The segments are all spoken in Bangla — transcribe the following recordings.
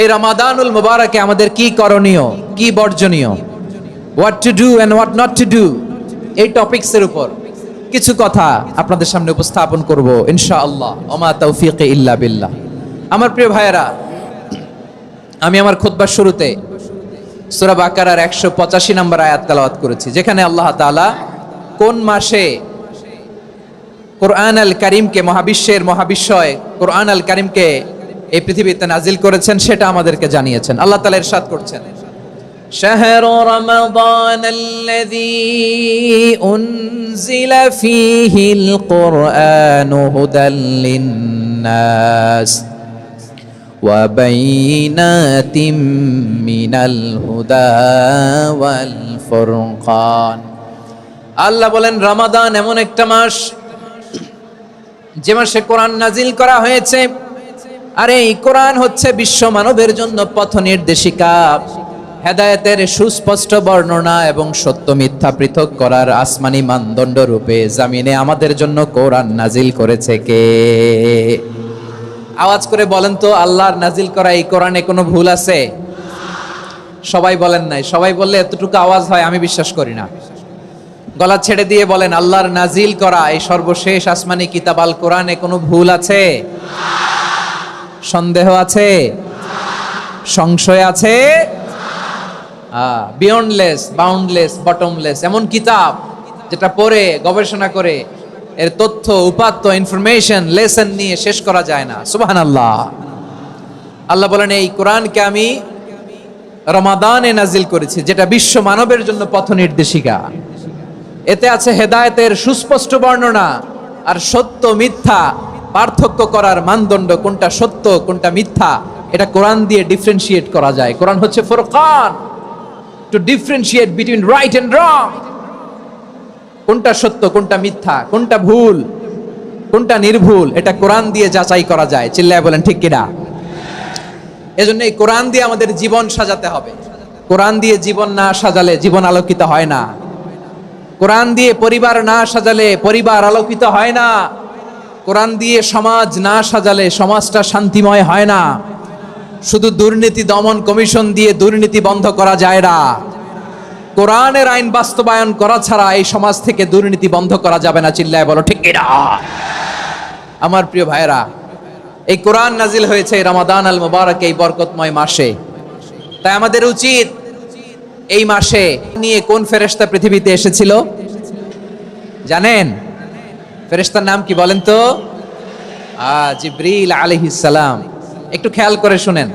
এই রমাদানুল মুবারকে আমাদের কি করণীয়, কি বর্জনীয়, what to do and what not to do, এই টপিকসের উপর কিছু কথা আপনাদের সামনে উপস্থাপন করব ইনশাআল্লাহ। ওমা তৌফিক ইল্লা বিল্লাহ। আমার প্রিয় ভাইয়েরা, আমি আমার খুতবার শুরুতে সূরা বাকারার 185 নম্বর আয়াত তেলাওয়াত করেছি, যেখানে আল্লাহ তাআলা কোন মাসে কোরআন আল কারীমকে, মহাবিশ্বের মহাবিশ্বয় কোরআন আল কারীমকে এই পৃথিবীতে নাজিল করেছেন সেটা আমাদেরকে জানিয়েছেন। আল্লাহ তাআলা ইরশাদ করছেন, শাহরু রমাদান আল্লাযী উনজিলা ফীহিল কুরআনু হুদাল লিন-নাস ওয়া বাইনাতিম মিনাল হুদা ওয়াল ফুরকান। আল্লাহ বলেন, রমাদান এমন একটা মাস যে মাসে কোরআন নাজিল করা হয়েছে, আর এই কোরআন হচ্ছে বিশ্ব মানবের জন্য পথ নির্দেশিকা, হেদায়েতের সুস্পষ্ট বর্ণনা এবং সত্য মিথ্যা পৃথক করার আসমানি মানদণ্ড রূপে জামিনে আমাদের জন্য কোরআন নাজিল করেছে কে? আওয়াজ করে বলেন তো, আল্লাহর নাজিল করা এই কোরআনে কোনো ভুল আছে? সবাই বলেন নাই। সবাই বললে এতটুকু আওয়াজ হয় আমি বিশ্বাস করি না। গলা ছেড়ে দিয়ে বলেন, আল্লাহর নাজিল করা এই সর্বশেষ আসমানি কিতাব আল কোরআনে কোনো ভুল আছে? সন্দেহ আছে? সংশয় আছে? বিয়ন্ডলেস, বাউন্ডলেস, বটমলেস, এমন কিতাব যেটা পড়ে গবেষণা করে এর তথ্য, উপাত্ত, ইনফরমেশন, লেসন নিয়ে শেষ করা যায় না। সুবহানাল্লাহ। আল্লাহ বলেন, এই কোরআনকে আমি রমাদানে নাজিল করেছি, যেটা বিশ্ব মানবের জন্য পথ নির্দেশিকা। এতে আছে হেদায়েতের সুস্পষ্ট বর্ণনা, আর সত্য মিথ্যা পার্থক্য করার মানদণ্ড, কোনটা সত্য কোনটা মিথ্যা, এটা কোরআন দিয়ে ডিফারেন্সিয়েট করা যায়। কোরআন হচ্ছে ফুরকান, to differentiate between right and wrong. কোনটা সত্য, কোনটা মিথ্যা, কোনটা ভুল, কোনটা নির্ভুল, এটা কোরআন দিয়ে যাচাই করা যায়। চিল্লায় বলেন ঠিক কিনা? এজন্য এই কোরআন দিয়ে আমাদের জীবন সাজাতে হবে। কোরআন দিয়ে জীবন না সাজালে জীবন আলোকিত হয় না। কোরআন দিয়ে পরিবার না সাজালে পরিবার আলোকিত হয় না। কোরআন দিয়ে সমাজ না সাজালে সমাজটা শান্তিময় হয় না। শুধু দুর্নীতি দমন কমিশন দিয়ে দুর্নীতি বন্ধ করা যায় না। কোরআনের আইন বাস্তবায়ন করা ছাড়া এই সমাজ থেকে দুর্নীতি বন্ধ করা যাবে না। চিল্লায় বলো ঠিক কিনা? আমার প্রিয় ভাইয়েরা, এই কোরআন নাজিল হয়েছে রমাদান আল মুবারক, এই বরকতময় মাসে। তাই আমাদের উচিত এই মাসে নিয়ে কোন ফেরেশতা পৃথিবীতে এসেছিল জানেন? ফেরেশতার নাম কি বলেন তো? জিবরিল আলাইহিস সালাম। একটু খেয়াল করে শুনেন,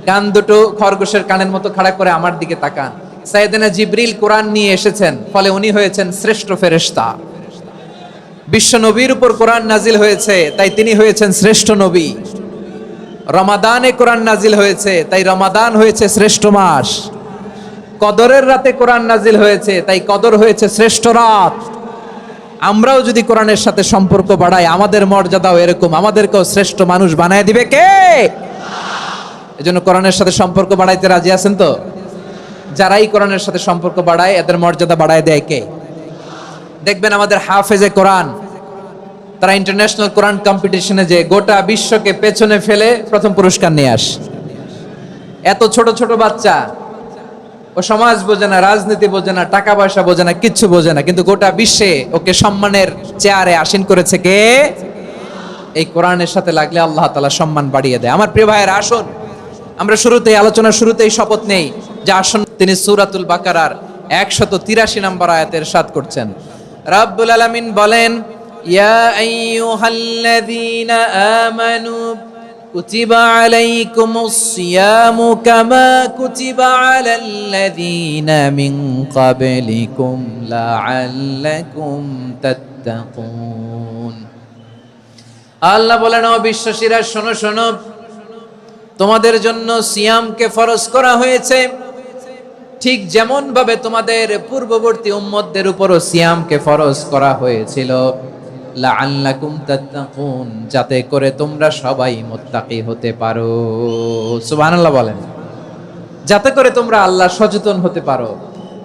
কান দুটো খরগোশের কানের মতো খাড়া করে আমার দিকে তাকান। সাইয়েদনা জিবরিল কোরআন নিয়ে এসেছেন, ফলে উনি হয়েছেন শ্রেষ্ঠ ফেরেশতা। বিশ্ব নবীর উপর কোরআন নাজিল হয়েছে, তাই তিনি হয়েছেন শ্রেষ্ঠ নবী। রমাদানে কোরআন নাজিল হয়েছে, তাই রমাদান হয়েছে শ্রেষ্ঠ মাস। কদরের রাতে কোরআন নাজিল হয়েছে, তাই কদর হয়েছে শ্রেষ্ঠ রাত। আমরাও যদি কোরআনের সাথে সম্পর্ক বাড়াই, আমাদের মর্যাদাও এরকম, আমাদেরকেও শ্রেষ্ঠ মানুষ বানায় দিবে কে? এজন্য কোরআনের সাথে সম্পর্ক বাড়াইতে রাজি আছেন তো? যারাই কোরআনের সাথে সম্পর্ক বাড়ায় এদের মর্যাদা বাড়ায় দেয় কে? দেখবেন আমাদের হাফেজে কোরআন, তারা ইন্টারন্যাশনাল কোরআন কম্পিটিশনে যে গোটা বিশ্বকে পেছনে ফেলে প্রথম পুরস্কার নিয়ে আসে। এত ছোট ছোট বাচ্চা, ও সমাজ বোঝে না, রাজনীতি বোঝে না, টাকা পয়সা বোঝে না, কিচ্ছু বোঝে না, কিন্তু গোটা বিশ্বে ওকে সম্মানের চেয়ারে আসীন করেছে কে? এই কোরআনের সাথে লাগলে আল্লাহ তাআলা সম্মান বাড়িয়ে দেয়। আমার প্রিয় ভাইয়েরা, আসুন আমরা শুরুতেই, আলোচনার শুরুতেই শপথ নেই যে আসুন তিনি সূরাতুল বাকারার 183 নম্বর আয়াতে ইরশাদ করছেন, রাব্বুল আলামিন বলেন, ইয়া আইয়ুহাল্লাযীনা আমানু কুতিবা আলাইকুমুস সিয়ামু কামা কুতিবা আলাল্লাযীনা মিন ক্বাবলিকুম লাআল্লাকুম তাত্তাকুন। আল্লাহ বলেন, ও বিশ্বাসীরা শোনো শোনো, তোমাদের জন্য সিয়ামকে ফরজ করা হয়েছে, ঠিক যেমন ভাবে তোমাদের পূর্ববর্তী উম্মতদের উপরও সিয়ামকে ফরজ করা হয়েছিল, লাআল্লাকুম তাত্তাকুন, যাতে করে তোমরা সবাই মুত্তাকি হতে পারো। সুবহানাল্লাহ বলেন, যাতে করে তোমরা আল্লাহ সচেতন হতে পারো।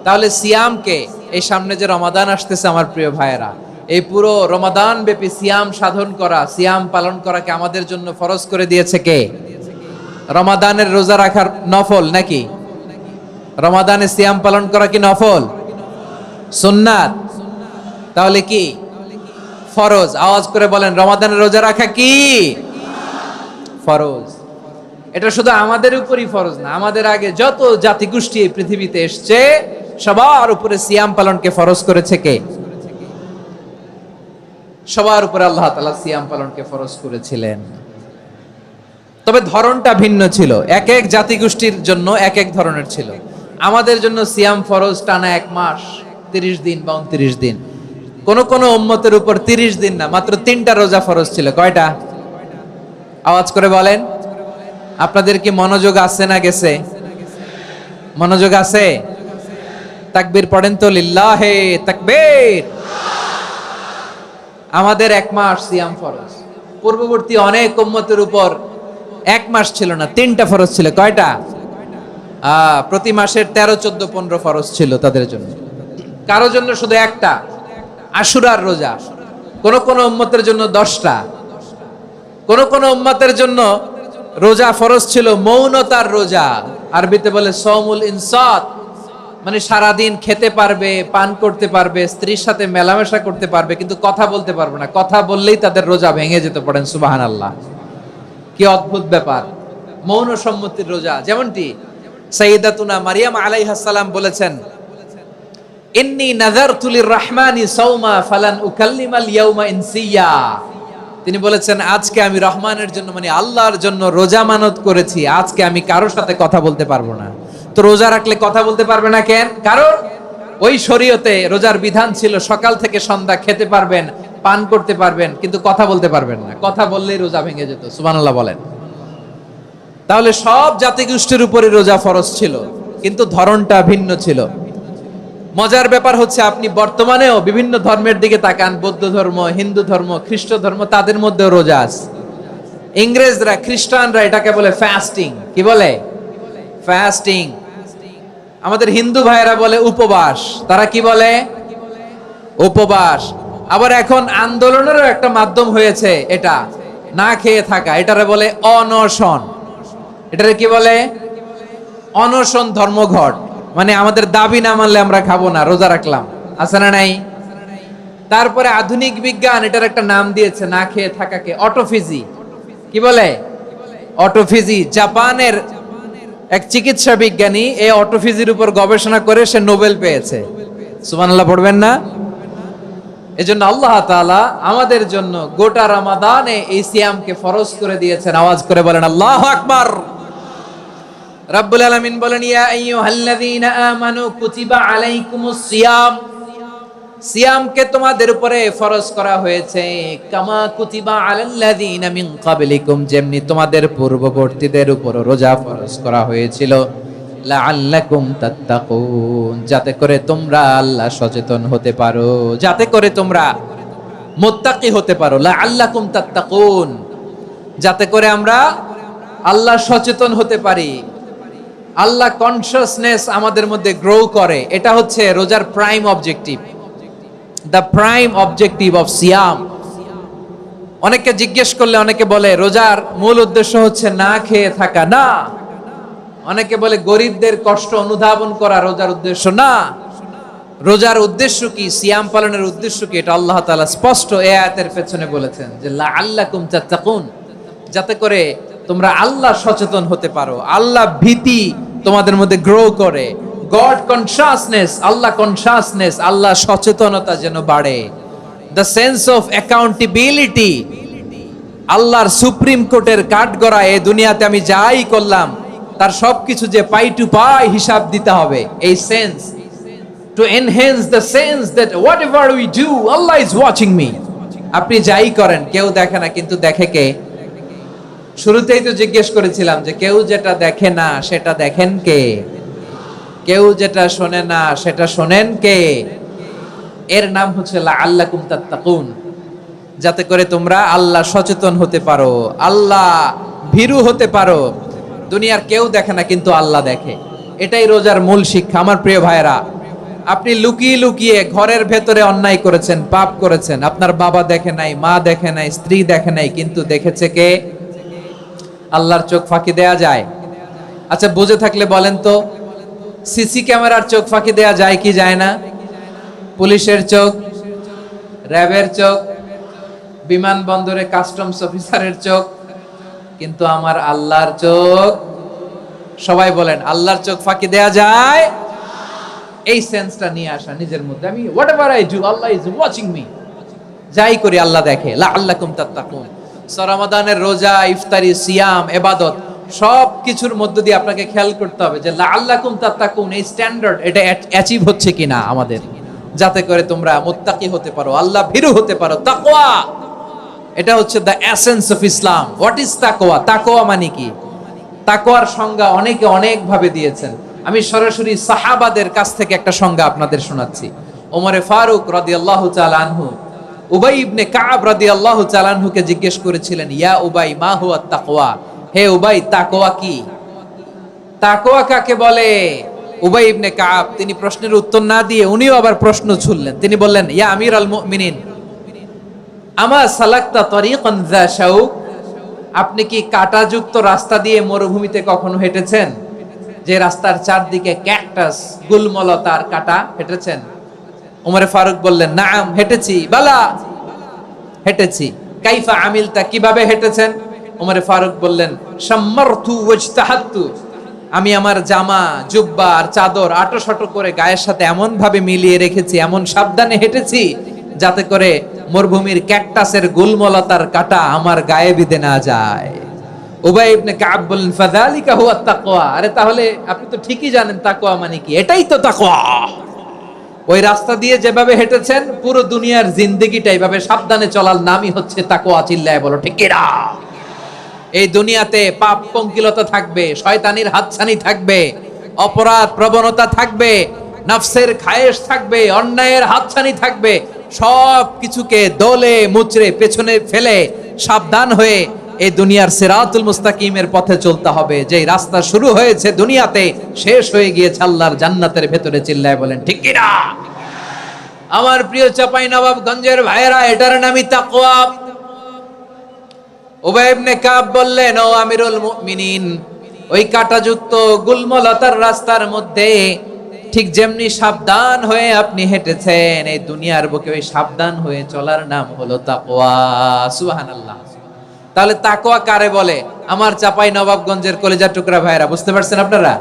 তাহলে সিয়ামকে, এই সামনে যে রমাদান আসতেছে আমার প্রিয় ভাইয়েরা, এই পুরো রমাদান ব্যাপী সিয়াম সাধন করা, সিয়াম পালন করাকে আমাদের জন্য ফরজ করে দিয়েছে কে? রমাদানের রোজা রাখার নফল নাকি? রমাদানে সিয়াম পালন করা কি নফল? সুন্নাত। তাহলে কি ফরজ? আওয়াজ করে বলেন, রমাদানের রোজা রাখা কি ফরজ? এটা শুধু আমাদের উপরই ফরজ না, আমাদের আগে যত জাতিগোষ্ঠী এই পৃথিবীতে এসছে সবার উপরে সিয়াম পালনকে ফরজ করেছে কে? সবার উপরে আল্লাহ তাআলা সিয়াম পালনকে ফরজ করেছিলেন। তবে ধরনটা ভিন্ন ছিল, এক এক জাতিগোষ্ঠীর জন্য এক এক ধরনের ছিল। আমাদের জন্য সিয়াম ফরজ টানা 1 মাস 30 দিন বা 29 দিন। কোন কোন উম্মতের উপর 30 দিন না, মাত্র 3টা রোজা ফরজ ছিল। কয়টা? আওয়াজ করে বলেন। আপনাদের কি মনোযোগ আছে না গেছে? মনোযোগ আছে? তাকবীর পড়েন তো, লিল্লাহে তাকবীর। আমাদের 1 মাস সিয়াম ফরজ। পূর্ববর্তী অনেক উম্মতের উপর 1 মাস ছিল না, 3টা ফরজ ছিল। কয়টা? প্রতি মাসের 13, 14, 15 ফরজ ছিল তাদের জন্য। কারো জন্য শুধু একটা, আশুরার রোজা। কোন কোন উম্মতের জন্য 10টা। কোন কোন উম্মতের জন্য রোজা ফরজ ছিল মৌনতার রোজা, আরবিতে বলে সওমুল ইনসাত, মানে সারাদিন খেতে পারবে, পান করতে পারবে, স্ত্রীর সাথে মেলামেশা করতে পারবে, কিন্তু কথা বলতে পারবে না। কথা বললেই তাদের রোজা ভেঙে যেতে। পড়েন সুবহানাল্লাহ। কি অদ্ভুত ব্যাপার! মৌন সম্মতির রোজা। যেমনটি সাইয়্যিদাতুনা মারিয়াম আলাইহাস সালাম বলেছেন, ইন্নী নাযারতু লির-রাহমানি সাওমা ফালান উকাল্লিমাল ইয়াওমা ইনসিয়া। তিনি বলেছেন, আজকে আমি রহমানের জন্য, মানে আল্লাহর জন্য রোজা মানত করেছি, আজকে আমি কারোর সাথে কথা বলতে পারবো না। তো রোজা রাখলে কথা বলতে পারবে না কেন? কারণ ওই শরীয়তে রোজার বিধান ছিল সকাল থেকে সন্ধ্যা খেতে পারবেন, পান করতে পারবেন, কিন্তু কথা বলতে পারবেন না। কথা বললেই রোজা ভেঙে যেত। সুবহানাল্লাহ বলেন। তাহলে সব জাতিগোষ্ঠীর উপরে রোজা ফরজ ছিল, কিন্তু ধরনটা ভিন্ন ছিল। মজার ব্যাপার হচ্ছে, আপনি বর্তমানেও বিভিন্ন ধর্মের দিকে তাকান, বৌদ্ধ ধর্ম, হিন্দু ধর্ম, খ্রিস্ট ধর্ম, তাদের মধ্যেও রোজা আছে। ইংরেজরা, খ্রিস্টানরা এটাকে বলে ফাস্টিং। কি বলে? ফাস্টিং। আমাদের হিন্দু ভাইয়েরা বলে উপবাস। তারা কি বলে? উপবাস। আবার এখন আন্দোলনেরও একটা মাধ্যম হয়েছে এটা, না খেয়ে থাকা। এটারে বলে অনশন। এটারে কি বলে? অনশন ধর্মঘট। মানে আমাদের দাবি না মানলে আমরা খাবো না, রোজা রাখলাম। আছে না নাই? তারপরে আধুনিক বিজ্ঞান এটার একটা নাম দিয়েছে না খেয়ে থাকাকে, অটোফিজি। কি বলে? অটোফিজি। জাপানের এক চিকিৎসা বিজ্ঞানী এই অটোফিজির উপর গবেষণা করে সে নোবেল পেয়েছে। সুবহানাল্লাহ পড়বেন না? এজন্য আল্লাহ তাআলা আমাদের জন্য গোটা রমাদানে এই সিয়ামকে ফরজ করে দিয়েছেন। আওয়াজ করে বলেন আল্লাহু আকবার। রাব্বুল আলামিন বলেন, ইয়া আইয়ুহাল্লাযীনা আমানু কুতিবা আলাইকুমুস সিয়াম। সিয়ামকে তোমাদের উপরে ফরজ করা হয়েছে, কামা কুতিবা আলাল্লাযীনা মিন ক্বাবলিকুম, যেমনি তোমাদের পূর্ববর্তীদের উপর রোজা ফরজ করা হয়েছিল, লাআল্লাকুম তাত্তাকুন, যাতে করে তোমরা আল্লাহ সচেতন হতে পারো, যাতে করে তোমরা মুত্তাকি হতে পারো। লাআল্লাকুম তাত্তাকুন, যাতে করে আমরা আল্লাহ সচেতন হতে পারি, আল্লাহ কনসিয়াসনেস আমাদের মধ্যে গ্রো করে। এটা হচ্ছে রোজার prime objective, the prime objective of সিয়াম। অনেকে জিজ্ঞেস করলে অনেকে বলে রোজার মূল উদ্দেশ্য হচ্ছে না খেয়ে থাকা। না। অনেকে বলে গরিবদের কষ্ট অনুধাবন করা রোজার উদ্দেশ্য। না। রোজার উদ্দেশ্য কি? সিয়াম পালনের উদ্দেশ্য কি? এটা আল্লাহ তাআলা স্পষ্ট এই আয়াতের পেছনে বলেছেন যে লাআল্লাকুম তাত্তাকুন, যাতে করে তোমরা আল্লাহ সচেতন হতে পারো, আল্লাহ ভীতি তোমাদের মধ্যে গ্রো করে, গড কনসিয়াসনেস, আল্লাহ কনসিয়াসনেস, আল্লাহ সচেতনতা যেন বাড়ে, দ্য সেন্স অফ অ্যাকাউন্টেবিলিটি। আল্লাহর সুপ্রিম কোর্টের কাঠগড়া এই দুনিয়াতে আমি যাই করলাম তার সবকিছু যে পাই টু পাই হিসাব দিতে হবে, এই sense, to enhance the sense that what ever we do Allah is watching me. আপনি যাই করেন কেউ দেখে না, কিন্তু দেখে কে? শুরুতেই তো জিজ্ঞেস করেছিলাম যে কেউ যেটা দেখে না সেটা দেখেন কে? কেউ যেটা শোনে না সেটা শোনেন কে? এর নাম হচ্ছে লাআল্লাকুম তাত্তাকুন, যাতে করে তোমরা আল্লাহ সচেতন হতে পারো, আল্লাহ ভীরু হতে পারো। দুনিয়ার কেউ দেখে না, কিন্তু আল্লাহ দেখে। এটাই রোজার মূল শিক্ষা। আমার প্রিয় ভাইরা, আপনি লুকিয়ে লুকিয়ে ঘরের ভেতরে অন্যায় করেছেন, পাপ করেছেন, আপনার বাবা দেখে নাই, মা দেখে নাই, স্ত্রী দেখে নাই, কিন্তু দেখেছে কে? আল্লাহর চোখ ফাঁকি দেয়া যায়? আচ্ছা বুঝে থাকলে বলেন তো, সিসি ক্যামেরার চোখ ফাঁকি দেয়া যায় কি যায় না? পুলিশের চোখ, র্যাবের চোখ, বিমানবন্দরে কাস্টমস অফিসারের চোখ, কিন্তু আমার আল্লাহর চোখ, সবাই বলেন আল্লাহর চোখ ফাঁকি দেয়া যায়? এই সেন্সটা নিয়ে আসা নিজের মধ্যে, আমি what ever I do Allah is watching me, যাই করি আল্লাহ দেখে। লাআল্লাকুম তাত্তাকুন। রমাদানের রোজা, ইফতারি, সিয়াম, ইবাদত সব কিছুর মধ্য দিয়ে আপনাকে খেয়াল করতে হবে যে লাআল্লাকুম তাত্তাকুন এই স্ট্যান্ডার্ড এটা অ্যাচিভ হচ্ছে কিনা আমাদের, যাতে করে তোমরা মুত্তাকি হতে পারো, আল্লাহ ভীরু হতে পারো। তাকওয়া, এটা হচ্ছে the essence of Islam. What is তাকওয়া? তাকওয়া মানে কি? তাকওয়ার সংজ্ঞা অনেকে অনেক ভাবে দিয়েছেন। আমি সরাসরি সাহাবাদের কাছ থেকে একটা সংজ্ঞা আপনাদের শোনাচ্ছি। ওমরে ফারুক রাদিয়াল্লাহু তাআলা আনহু উবাই ইবনে কাব রাদিয়াল্লাহু তাআলা আনহুকে জিজ্ঞেস করেছিলেন, ইয়া উবাই মা হুয়া তাকওয়া, হে উবাই তাকওয়া কি? তাকওয়া কাকে বলে? উবাই ইবনে কাব তিনি প্রশ্নের উত্তর না দিয়ে উনিও আবার প্রশ্ন ছুড়লেন। তিনি বললেন, ইয়া আমিরাল মুমিনিন আমা সালাকতা তরিকান যা শাউক, আপনি কি কাঁটাযুক্ত রাস্তা দিয়ে মরুভূমিতে কখনো হেঁটেছেন? যে রাস্তার চারদিকে ক্যাকটাস, গুলমলতার কাঁটা, হেঁটেছেন? ওমরে ফারুক বললেন, নাম হেঁটেছি। বালা, হেঁটেছি। কাইফা আমিলতা, কিভাবে হেঁটেছেন? ওমরে ফারুক বললেন, শাম্মারতু ওয়াজতাহাতু, আমি আমার জামা, জুব্বা আর চাদর আটোসাটো করে গায়ের সাথে এমন ভাবে মিলিয়ে রেখেছি, এমন সাবধানে হেঁটেছি যাতে করে মরুভূমির ক্যাকটাসের গুলমলতার কাঁটা আমার গায়ে বিঁধে না যায়। উবাই ইবনে কাব বললেন, ফাযালিকা হুয়া তাকওয়া, আরে তাহলে আপনি তো ঠিকই জানেন তাকওয়া মানে কি, এটাই তো তাকওয়া। ওই রাস্তা দিয়ে যেভাবে হেঁটেছেন পুরো দুনিয়ার জিন্দেগিটা এইভাবে সাবধানে চলার নামই হচ্ছে তাকওয়া। চিল্লায় বলো ঠিক কিনা? এই দুনিয়াতে পাপ পঙ্কিলতা থাকবে, শয়তানির হাতছানি থাকবে, অপরাধ প্রবণতা থাকবে, নফসের খায়েশ থাকবে, অন্যায়ের হাতছানি থাকবে, সব কিছুকে দলে মুচড়ে পেছনে ফেলে সাবধান হয়ে এই দুনিয়ার সিরাতুল মুস্তাকিমের পথে চলতে হবে। যেই রাস্তা শুরু হয়েছে দুনিয়াতে শেষ হয়ে গিয়েছে আল্লাহর জান্নাতের ভেতরে। চিল্লায় বলেন ঠিক কিনা? আমার প্রিয় চাঁপাইনবাবগঞ্জের ভাইয়েরা, এটার নামই তাকওয়া। উবাই ইবনে কাব বললেন, ও আমিরুল মুমিনিন, ওই কাঁটাযুক্ত গুলমলতার রাস্তার মধ্যে ঠিক যেমনি সাবধান হয়ে আপনি হেঁটেছেন, এই দুনিয়ার বুকে ওই সাবধান হয়ে চলার নাম হলো তাকওয়া। সুবহানাল্লাহ। তাহলে তাকওয়া কারে বলে? আমার চাঁপাইনবাবগঞ্জের কলিজা টুকরা ভাইয়েরা, বুঝতে পারছেন আপনারা?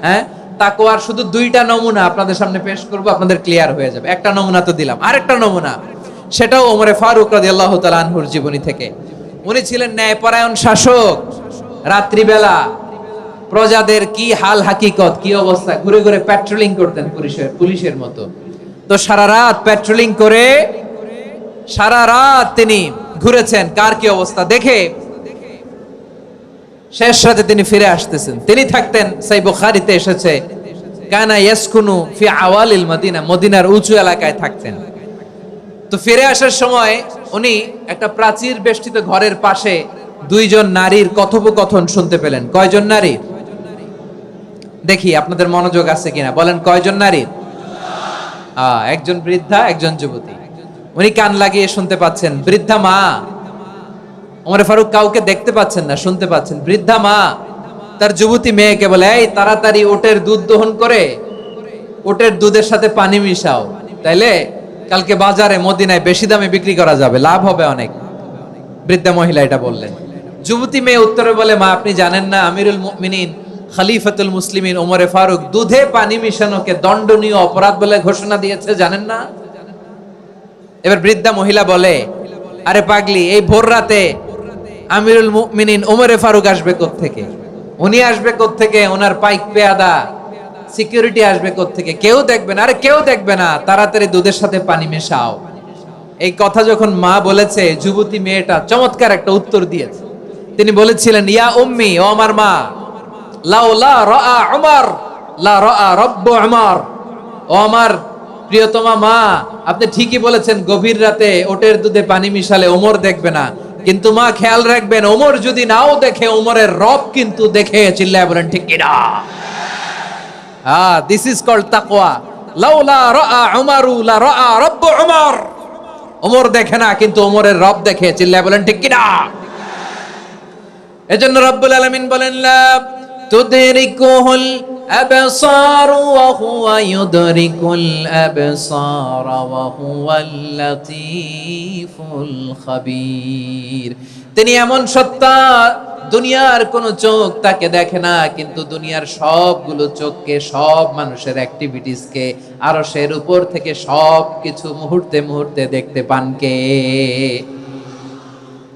হ্যাঁ, তাকওয়ার শুধু দুইটা নমুনা আপনাদের সামনে পেশ করব, আপনাদের ক্লিয়ার হয়ে যাবে। একটা নমুনা তো দিলাম, আরেকটা নমুনা, সেটাও ওমরে ফারুক রাদিয়াল্লাহু তাআলা আনহুর জীবনী থেকে। উনি ছিলেন ন্যায়পরায়ণ শাসক। রাত্রিবেলা প্রজাদের কি হাল হাকিকত, কি অবস্থা, ঘুরে ঘুরে প্যাট্রোলিং করতেন পুলিশের মতো। তো সারা রাত প্যাট্রোলিং করে সারা রাত তিনি ঘুরেছেন কার কি অবস্থা দেখে। শেষ রাতে তিনি ফিরে আসতেছেন। তিনি থাকতেন, সহিহ বুখারীতে এসেছে, কানা ইয়াসকুনু ফি আওয়ালিল মদিনা, মদিনার উঁচু এলাকায় থাকতেন। তো ফিরে আসার সময় উনি একটা প্রাচীর বেষ্টিত ঘরের পাশে দুইজন নারীর কথোপকথন শুনতে পেলেন। কয়জন নারীর? দেখি আপনাদের মনোযোগ আছে কিনা, বলেন কয়জন নারীর? একজন বৃদ্ধা, একজন যুবতী। উনি কান লাগিয়ে শুনতে পাচ্ছেন। বৃদ্ধা মা, ওমর ফারুক কাউকে দেখতে পাচ্ছেন না, শুনতে পাচ্ছেন। বৃদ্ধা মা তার যুবতী মেয়েকে বলে, এই তাড়াতাড়ি ওটের দুধ দহন করে ওটের দুধের সাথে পানি মিশাও, তাইলে কালকে বাজারে মদিনায় বেশি দামে বিক্রি করা যাবে, লাভ হবে অনেক। বৃদ্ধা মহিলা এটা বললেন। যুবতী মেয়ে উত্তরে বলে, মা আপনি জানেন না আমিরুল মুমিনিন খলিফাতুল মুসলিমিন ওমরে ফারুক দুধে পানি মিশানোকে দণ্ডনীয় অপরাধ বলে ঘোষণা দিয়েছে, জানেন না? এবার বৃদ্ধা মহিলা বলে, আরে পাগলি, এই ভোর রাতে আমিরুল মুমিনিন ওমরে ফারুক আসবে কোত্থেকে? উনি আসবে কোত্থেকে? ওনার পাইক পেয়াদা সিকিউরিটি আসবে কোত্থেকে? কেউ দেখবে না। আরে কেউ দেখবে না, তাড়াতাড়ি দুধের সাথে পানি মেশাও। এই কথা যখন মা বলেছে, যুবতী মেয়েটা চমৎকার একটা উত্তর দিয়েছে। তিনি বলেছিলেন, ইয়া উম্মি, ও আমার মা, লাউলা রাআ উমর লা রাআ রাব্বু উমর, ও আমার প্রিয়তমা মা, আপনি ঠিকই বলেছেন, গভীর রাতে ওটের দুধে পানি মিশালে ওমর দেখবে না, কিন্তু মা খেয়াল রাখবেন, ওমর যদি নাও দেখে, ওমরের রব কিন্তু দেখে। চিল্লায় বলেন ঠিক কিনা? দিস ইজ কল্ড তাকওয়া। লাউলা রাআ উমরু লা রাআ রাব্বু উমর, ওমর দেখে না কিন্তু ওমরের রব দেখে। চিল্লায় বলেন ঠিক কিনা? এজন্য রব্বুল আলামিন বলেন লা তুদরিকুহুল আবসার ওয়া হুয়া ইউদরিকুল আবসার ওয়া হুয়াল লাতীফুল খাবীর। তিনি এমন সত্তা, দুনিয়ার কোন চোখ তাকে দেখে না, কিন্তু দুনিয়ার সবগুলো চোখকে, সব মানুষের অ্যাক্টিভিটিসকে আরশের উপর থেকে সবকিছু মুহূর্তে মুহূর্তে দেখতে পান কে?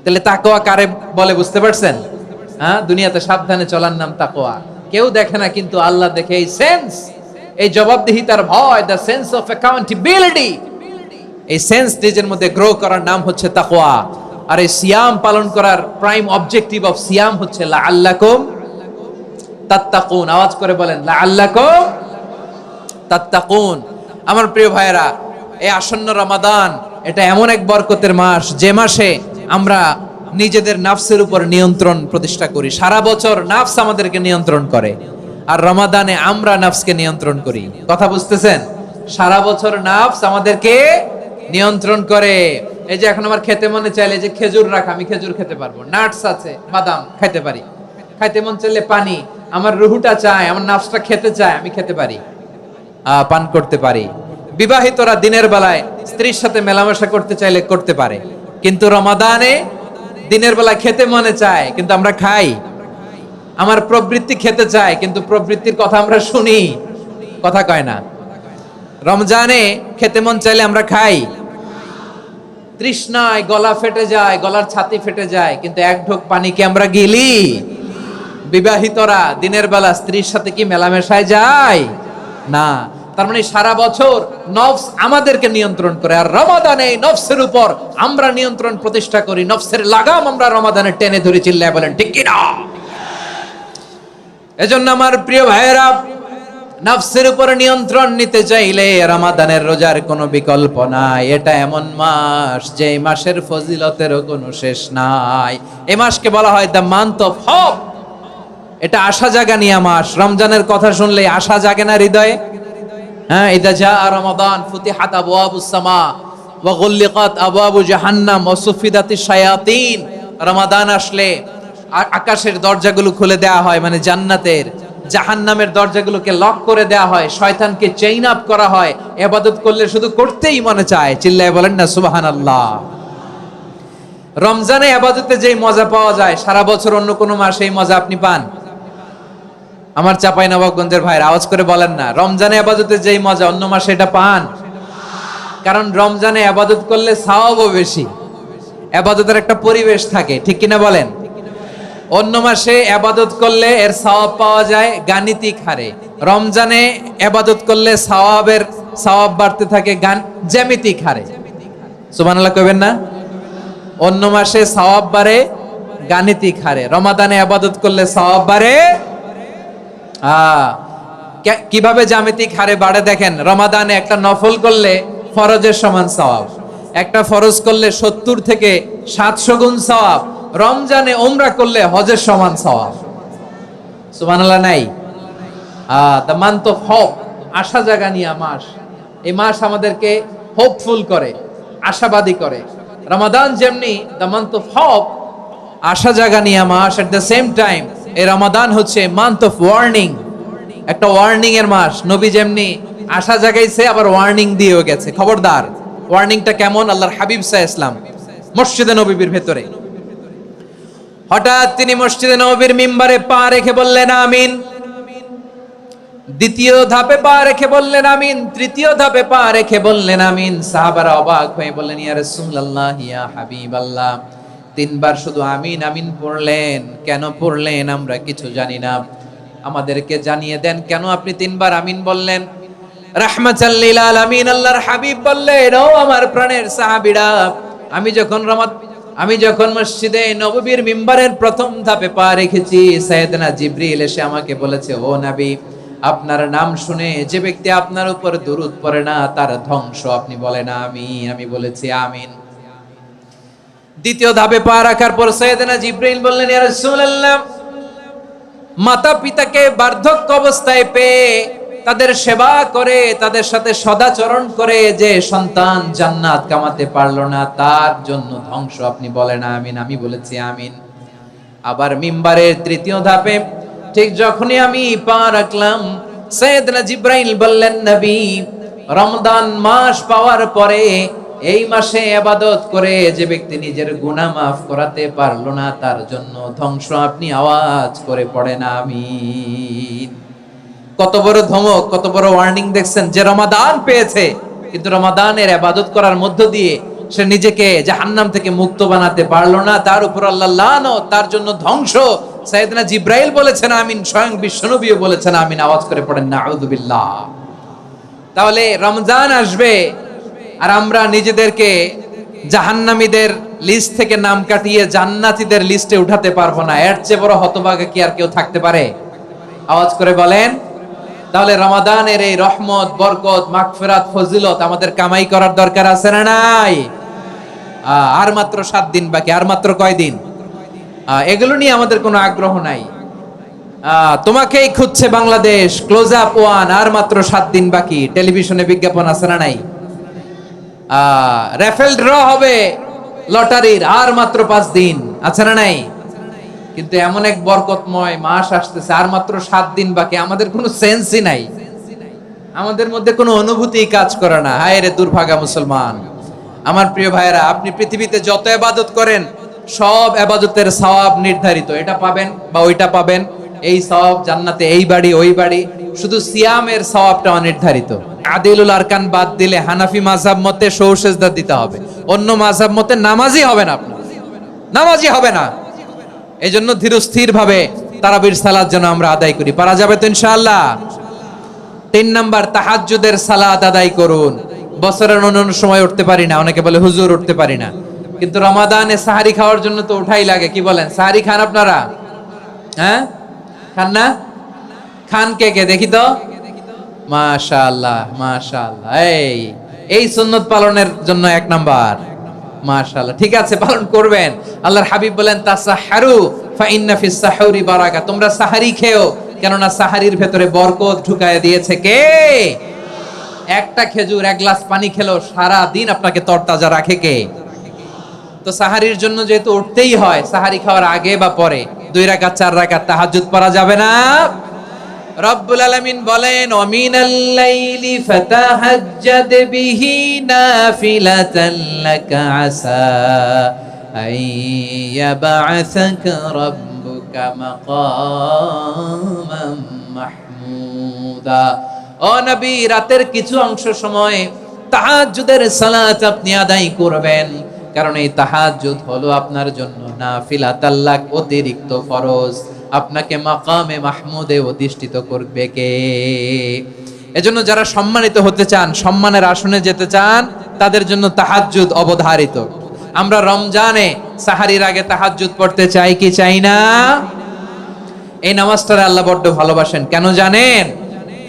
তাহলে তাকওয়া কারে বলে বুঝতে পারছেন? হ্যাঁ, দুনিয়াতে সাবধানে চলার নাম তাকওয়া। কেউ দেখে না, কিন্তু আল্লাহ দেখে। এই সেন্স, এই জবাবদিহিতার ভয়, দ্য সেন্স অফ অ্যাকাউন্টেবিলিটি, এই সেন্স নিজের মধ্যে গ্রো করার নাম হচ্ছে তাকওয়া। আর এই সিয়াম পালন করার প্রাইম অবজেক্টিভ অফ সিয়াম হচ্ছে লাআল্লাকুম তাত্তাকুন। আওয়াজ করে বলেন লাআল্লাকুম তাত্তাকুন। আমার প্রিয় ভাইয়েরা, এই আসন্ন রমাদান এটা এমন এক বরকতের মাস, যে মাসে আমরা নিজেদের নাফসের উপর নিয়ন্ত্রণ প্রতিষ্ঠা করি। সারা বছর নাফস আমাদেরকে নিয়ন্ত্রণ করে, আর রমাদানে আমরা নাফসকে নিয়ন্ত্রণ করি। কথা বুঝতেছেন? সারা বছর নাফস আমাদেরকে নিয়ন্ত্রণ করে। এই যে এখন আমার খেতে মনে চাইলে যে খেজুর রাখ, আমি খেজুর খেতে পারবো, নাটস আছে, বাদাম খাইতে পারি। খাইতে মন চাইলে পানি, আমার রুহুটা চায়, আমার নাফসটা খেতে চায়, আমি খেতে পারি, পান করতে পারি। বিবাহিতরা দিনের বেলায় স্ত্রীর সাথে মেলামেশা করতে চাইলে করতে পারে, কিন্তু রমাদানে দিনের বেলা খেতে মনে চায়, কিন্তু আমরা খাই। আমার প্রবৃত্তি খেতে চায়, কিন্তু প্রবৃত্তির কথা আমরা শুনি, কথা কয় না। রমজানে খেতে মন চাইলে আমরা খাই, তৃষ্ণায় গলা ফেটে যায়, গলার ছাতি ফেটে যায়, কিন্তু এক ঢোক পানি কি আমরা গিলি? বিবাহিতরা দিনের বেলা স্ত্রীর সাথে কি মেলামেশায় যায়? না। তার মানে সারা বছর নফস আমাদেরকে নিয়ন্ত্রণ করে, আর রমাদানে নফসের উপর আমরা নিয়ন্ত্রণ প্রতিষ্ঠা করি। নফসের লাগাম আমরা রমাদানে টেনে ধরে, চিল্লায় বলেন ঠিক কি না? এজন্য আমার প্রিয় ভাইয়েরা, নফসের উপর নিয়ন্ত্রণ নিতে চাইলে রমাদানের রোজার কোনো বিকল্প নাই। এটা এমন মাস, যে মাসের ফজিলতেরও কোনো শেষ নাই। এই মাসকে বলা হয় দ্য মান্থ অফ হোপ। এটা আশা জাগানিয়া মাস। রমজানের কথা শুনলে আশা জাগে না হৃদয়ে? হ্যাঁ, ইদা জা রমাদান ফুতিহাত আবওয়াবুস সামা ওয়া গুল্লিকাত আবওয়াবু জাহান্নাম ওয়া সুফিদাতিশ শায়াতিন। রমাদান আসলে আকাশের দরজাগুলো খুলে দেওয়া হয়, মানে জান্নাতের। জাহান্নামের দরজাগুলোকে লক করে দেওয়া হয়, শয়তানকে চেইন আপ করা হয়। ইবাদত করলে শুধু করতেই মনে চায়, চিল্লায় বলেন না সুবহানাল্লাহ। রমজানে ইবাদতে যেই মজা পাওয়া যায়, সারা বছর অন্য কোনো মাসে এই মজা আপনি পান? আমার চাঁপাইনবাবগঞ্জের ভাইরা আওয়াজ করে বলেন না, রমজানে ইবাদতে যেই মজা অন্য মাসে এটা পান? কারণ রমজানে ইবাদত করলে সওয়াবও বেশি, ইবাদতের একটা পরিবেশ থাকে, ঠিক কিনা বলেন? অন্য মাসে ইবাদত করলে এর সওয়াব পাওয়া যায় গাণিতিক হারে, রমজানে ইবাদত করলে সওয়াব বাড়তে থাকে জ্যামিতিক হারে। সুবহানাল্লাহ কইবেন না? অন্য মাসে সওয়াব বাড়ে গাণিতিক হারে, রমাদানে ইবাদত করলে সওয়াব বাড়ে কিভাবে জ্যামিতিক হারে বাড়ে দেখেন। রমাদানে একটা নফল করলে ফরজের সমান সওয়াব, একটা ফরজ করলে 70 থেকে 700 গুণ সওয়াব। রমজানে উমরা করলে হজের সমান সওয়াব। সুবহানাল্লাহ নাই? দ্য মান্থ অফ হোপ, আশা জাগানিয়া মাস। এই মাস আমাদেরকে হোপফুল করে, আশাবাদী করে। রমাদান যেমনি দ্য মান্থ অফ হোপ, আশা জাগানিয়া মাস, এট দ্য সেম টাইম এই রমাদান হচ্ছে মান্থ অফ ওয়ার্নিং, একটা ওয়ার্নিং এর মাস। নবী যেমনি আশা জাগাইছে, আবার ওয়ার্নিং দিয়েও গেছে, খবরদার। ওয়ার্নিংটা কেমন? আল্লাহর হাবিব সাল্লাল্লাহু আলাইহি ওয়াসাল্লাম মসজিদে নববীর ভেতরে, হঠাৎ তিনি মসজিদে নববীর মিম্বারে পা রেখে বললেন আমিন। দ্বিতীয় ধাপে পা রেখে বললেন আমিন, তৃতীয় ধাপে পা রেখে বললেন আমিন। সাহাবারা অবাক হয়ে বললেন ইয়া রাসূলুল্লাহ, ইয়া হাবিবাল্লাহ, 3 বার শুধু আমিন আমিন পড়লেন, কেন পড়লেন আমরা কিছু জানি না, আমাদেরকে জানিয়ে দেন কেন আপনি 3 বার আমিন বললেন। রাহমাতাল লিল আলামিন আল্লাহর হাবিব বললেন, ও আমার প্রাণের সাহাবীরা, আমি যখন মসজিদে নববীর মিম্বারের প্রথম ধাপে পা রেখেছি, সাইয়েদনা জিবরিল এসে আমাকে বলেছে, ও নবী, আপনার নাম শুনে যে ব্যক্তি আপনার উপর দুরূদ পড়ে না তার ধ্বংস। আপনি বলেন আমি বলেছি আমিন। দ্বিতীয় ধাপে পা রাখার পর সাইয়েদনা জিবরিল বললেন, ইয়া রাসূলুল্লাহ, মাতা পিতাকে বার্ধক্য অবস্থায় পেয়ে তাদের সেবা করে, তাদের সাথে সদাচরণ করে যে সন্তান জান্নাত কামাতে পারলো না, তার জন্য ধ্বংস। আপনি বলেন আমিন। আমি বলেছি আমিন। আবার মিম্বারের তৃতীয় ধাপে ঠিক যখনই আমি পা রাখলাম, সাইয়েদনা জিব্রাইল বললেন, নবী, রমজান মাস পাওয়ার পরে এই মাসে ইবাদত করে যে ব্যক্তি নিজের গুনাহ মাফ করাতে পারলো না, তার জন্য ধ্বংস। আপনি আওয়াজ করে পড়েন আমিন। কত বড় ধমক, কত বড় ওয়ার্নিং দেখছেন, যে রমাদান পেয়েছে কিন্তু রমাদানের ইবাদত করার মধ্য দিয়ে সে নিজেকে জাহান্নাম থেকে মুক্ত বানাতে পারলো না, তার উপর আল্লাহ লানত, তার জন্য ধ্বংস। সাইয়েদনা জিব্রাইল বলেছেন আমিন, স্বয়ং বিশ্বনবীও বলেছেন আমিন। আওয়াজ করে পড়েন নাউযুবিল্লাহ। তাহলে রমজান আসবে আর আমরা নিজেদেরকে জাহান্নামীদের লিস্ট থেকে নাম কাটিয়ে জান্নাতীদের লিস্টে উঠাতে পারবো না। এর চেয়ে বড় হতভাগা কি আর কেউ থাকতে পারে? আওয়াজ করে বলেন। তাহলে রমাদানের এই রহমত, বরকত, মাগফিরাত, ফজিলত আমাদের কামাই করার দরকার আছে না নাই? আর মাত্র 7 দিন বাকি। আর মাত্র কয় দিন? এগুলো নিয়ে আমাদের কোনো আগ্রহ নাই। তোমাকেই খুঁজছে বাংলাদেশ, ক্লোজ আপ ওয়ান, আর মাত্র 7 দিন বাকি। টেলিভিশনে বিজ্ঞাপন আছে না নাই? রেফেল ড্র হবে লটারির, আর মাত্র 5 দিন, আছে না নাই? কিন্তু এমন এক বরকতময় মাস আসতেছে, আর মাত্র 7 দিন বাকি। আমাদের কোনো সেন্সই নাই, আমাদের মধ্যে কোনো অনুভূতি কাজ করে না। হায় রে দুর্ভাগা মুসলমান। আমার প্রিয় ভাইরা, আপনি পৃথিবীতে যত ইবাদত করেন সব ইবাদতের সওয়াব নির্ধারিত। এটা পাবেন বা ওইটা পাবেন, এই সওয়াব জান্নাতে, এই বাড়ি ওই বাড়ি। শুধু সিয়ামের সওয়াবটা অনির্ধারিত। আদিলুল আরকান বাদ দিলে হানাফি মাযহাব মতে সৌসেজদা দিতে হবে, অন্য মাযহাব মতে নামাজই হবে না, আপনার নামাজই হবে না। এই জন্য ধীরস্থির ভাবে তারাবির সালাত যেন আমরা আদায় করি। পারা যাবে তো ইনশাআল্লাহ? 3 নাম্বার, তাহাজ্জুদের সালাত আদায় করুন। বছরের অন্যান্য সময় উঠতে পারি না, অনেকে বলে হুজুর উঠতে পারি না, কিন্তু রমাদানে সাহারি খাওয়ার জন্য তো উঠাই লাগে। কি বলেন, সাহারি খান আপনারা? হ্যাঁ, খান না? খান কে কে দেখি তো? মাশাআল্লাহ, মাশাআল্লাহ। এই সুন্নত পালনের জন্য 1 নাম্বার। মাশাআল্লাহ, ঠিক আছে, পালন করবেন। আল্লাহর হাবিব বলেন, তাসাহহারু ফা ইন্না ফিস সাহুরি বারাকা। তোমরা সাহারি খেও, কেননা সাহারির ভেতরে বরকত ঢুকায় দিয়েছে কে? একটা খেজুর, 1 গ্লাস পানি খেলেও সারা দিন আপনাকে তরতাজা রাখে কে? তো সাহারির জন্য যেহেতু উঠতেই হয়, সাহারি খাওয়ার আগে বা পরে 2 রাকাত 4 রাকাত তাহাজ্জুদ পড়া যাবে না? রব্বুল আলামিন বলেন, ওয়ামিনাল লাইলি ফাতাহাজ্জাদ বিহি নাফিলাতান লাকা আসা আইয়াবআসাকা রাব্বুকা মাকামান মাহমুদা। ও নবী, রাতের কিছু অংশ সময় তাহাজ্জুদের সালাত আপনি আদায় করবেন, কারণ এই তাহাজ্জুদ হলো আপনার জন্য নাফিলাতাল লাক, অতিরিক্ত ফরজ। আপনাকে মাকামে মাহমুদে অধিষ্ঠিত করবে কে? এজন্য যারা সম্মানিত হতে চান, সম্মানের আসনে যেতে চান, তাদের জন্য তাহাজ্জুদ অবধারিত। আমরা রমজানে সাহারির আগে তাহাজ্জুদ পড়তে চাই কি চাই না? এই নামাজটারে আল্লাহ বড্ড ভালোবাসেন। কেন জানেন?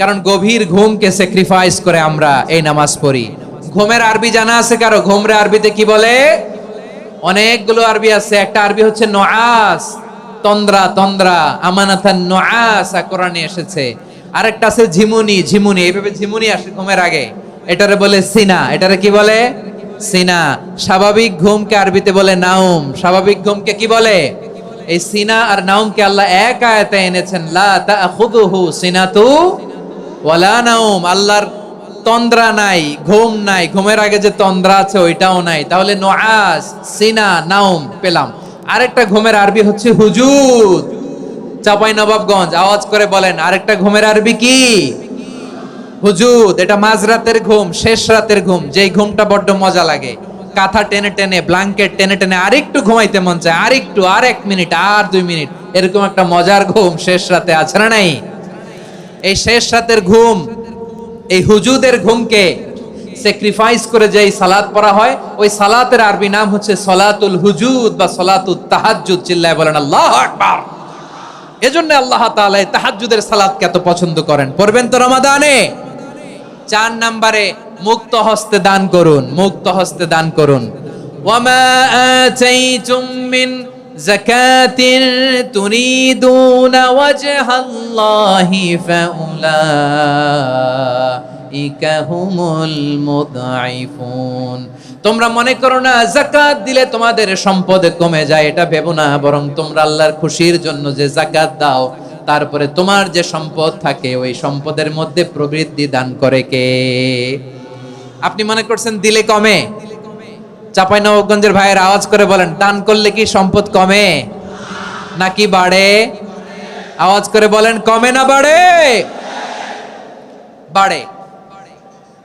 কারণ গভীর ঘুমকে স্যাক্রিফাইস করে আমরা এই নামাজ পড়ি। ঘুমের আরবি জানা আছে কারো? ঘুমরে আরবিতে কি বলে? অনেকগুলো আরবি আছে। একটা আরবি হচ্ছে নুআস, তন্দ্রা, তন্দ্রা, আমানাতান নুআসা কোরআনে এসেছে। আরেকটা আছে ঝিমুনি, ঝিমুনি, এইভাবে ঝিমুনি আসে ঘুমের আগে, এটারে বলে সিনা। এটারে কি বলে? সিনা। স্বাভাবিক ঘুমকে আরবিতে বলে নাউম। স্বাভাবিক ঘুমকে কি বলে? এই সিনা আর নাউমকে আল্লাহ এক আয়াতে এনেছেন, লা তাখুযুহু সিনাতু ওয়ালা নাউম। আল্লাহর তন্দ্রা নাই, ঘুম নাই। ঘুমের আগে যে তন্দ্রা আছে ওইটাও নাই। তাহলে নুআস, সিনা, নাউম পেলাম। আরেকটা ঘুমের আরবি হচ্ছে হুজুদ। চাঁপাইনবাবগঞ্জ, আওয়াজ করে বলেন, আরেকটা ঘুমের আরবি কি? হুজুদ। এটা মাঝরাতের ঘুম, শেষ রাতের ঘুম, যেই ঘুমটা বড্ড মজা লাগে। কাঁথা টেনে টেনে, ব্ল্যাঙ্কেট টেনে টেনে আরেকটু ঘুমাইতে মন চায়, আরেকটু, আর 1 মিনিট, আর 2 মিনিট, এরকম একটা মজার ঘুম শেষ রাতে আছে না নাই? এই শেষ রাতের ঘুম, এই হুজুদের ঘুমকে স্যাক্রিফাইস করে যেই সালাত পড়া হয়, ওই সালাতের আরবি নাম হচ্ছে সলাতুল হুজুদ বা সলাতুত তাহাজ্জুদ। চিল্লায় বলেন আল্লাহু আকবার। এজন্য আল্লাহ তাআলা এই তাহাজ্জুদের সালাতকে এত পছন্দ করেন। পড়বেন তো রমাদানে। 4 নম্বরে, মুক্ত হস্তে দান করুন। মুক্ত হস্তে দান করুন। ওয়ামা আতাইতুম মিন যাকাতিন তুরিদুনা ওয়াজহাল্লাহি ফাউলাইকা হুমুল মুদঈফুন। তোমরা মনে করো না যাকাত দিলে তোমাদের সম্পদ কমে যায়, এটা ভেবো না, বরং তোমরা আল্লাহর খুশির জন্য যে যাকাত দাও, তারপরে তোমার যে সম্পদ থাকে ওই সম্পদের মধ্যে প্রবৃদ্ধি দান করে কে? আপনি মনে করছেন দিলে কমে? চাঁপাইনবাবগঞ্জের ভাইয়ের আওয়াজ করে বলেন, দান করলে কি সম্পদ কমে নাকি বাড়ে? আওয়াজ করে বলেন, কমে না বাড়ে? বাড়ে।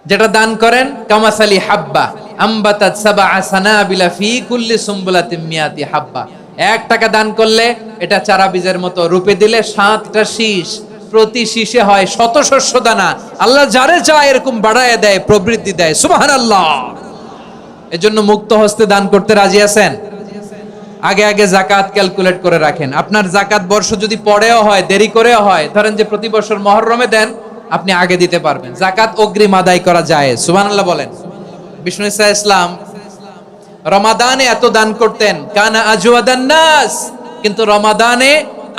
যেটা দান করেন, কামাসালি হাব্বা আম্বাতাত সাবআ সানাবিলা ফি কুল্লি সুমবুলাতিন মিয়াতি হাব্বা। 1 টাকা দান করলে এটা চারা বীজের মতো, রূপে দিলে 7টা শীষ, প্রতি শীষে হয় শত শস্য দানা। আল্লাহ যারে চায় এরকম বাড়ায় দেয়, প্রবৃদ্ধি দেয়। সুবহানাল্লাহ। এজন্য মুক্ত হস্তে দান করতে রাজি আছেন? আগে আগে যাকাত ক্যালকুলেট করে রাখেন। আপনার যাকাত বর্ষ যদি পরেও হয়, দেরি করেও হয়, ধরেন যে প্রতি বছর মুহররমে দেন, আপনি আগে দিতে পারবেন। যাকাত অগ্রিম আদায় করা যায়। সুবহানাল্লাহ বলেন। বিষ্ণু ঈসা ইসলাম রমাদানে এত দান করতেন, কানা আজওয়াদান নাস, কিন্তু রমাদানে